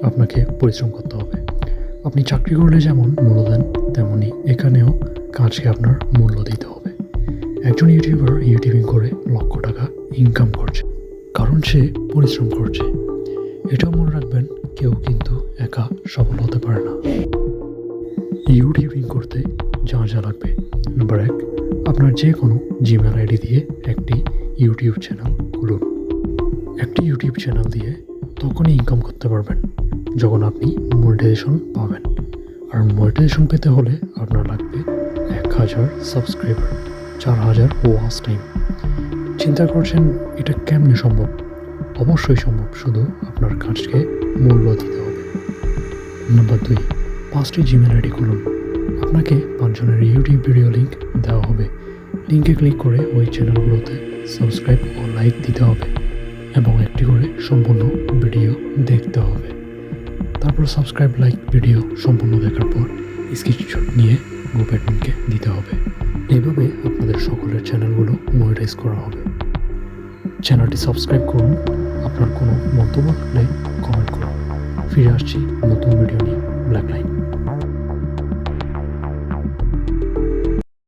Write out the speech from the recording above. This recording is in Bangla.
আপনাকে পরিশ্রম করতে হবে। আপনি চাকরি করলে যেমন মূল্য দেন, তেমনি এখানেও কাজকে আপনার মূল্য দিতে হবে। একজন ইউটিউবার ইউটিউবিং করে লক্ষ টাকা ইনকাম করছে, কারণ সে পরিশ্রম করছে। এটাও মনে রাখবেন, কেউ কিন্তু একা সফল হতে পারে না। ইউটিউবিং করতে যা যা লাগবে: নাম্বার 1, আপনার যে কোনো জিমেল আইডি দিয়ে একটি ইউটিউব চ্যানেল খুলুন। একটি ইউটিউব চ্যানেল দিয়ে তখনই ইনকাম করতে পারবেন যখন আপনি মনিটাইজেশন পাবেন। আর মনিটাইজেশন পেতে হলে আপনার লাগবে 1000 সাবস্ক্রাইবার, 4000 ওয়াচ টাইম। চিন্তা করছেন এটা কেমনে সম্ভব? অবশ্যই সম্ভব, শুধু আপনার কাজকে মূল্য দিতে হবে। নাম্বার 2, 5টি জিমেল আইডি খুলুন। আপনাকে 5 জনের ইউটিউব ভিডিও লিঙ্ক দেওয়া হবে। লিঙ্কে ক্লিক করে ওই চ্যানেলগুলোতে সাবস্ক্রাইব ও লাইক দিতে হবে এবং একটি করে সম্পূর্ণ ভিডিও দেখতে হবে। তারপর সাবস্ক্রাইব লাইক ভিডিও সম্পূর্ণ দেখার পর স্ক্রিনশট নিয়ে গ্রুপ অ্যাডমিনকে দিতে হবে। এইভাবে আপনাদের সকলের চ্যানেলগুলো মনিটাইজ করা হবে। চ্যানেলটি সাবস্ক্রাইব করুন। আপনার কোনো মন্তব্য থাকলে কমেন্ট করুন। ফিরে আসছি নতুন ভিডিও নিয়ে। Black line.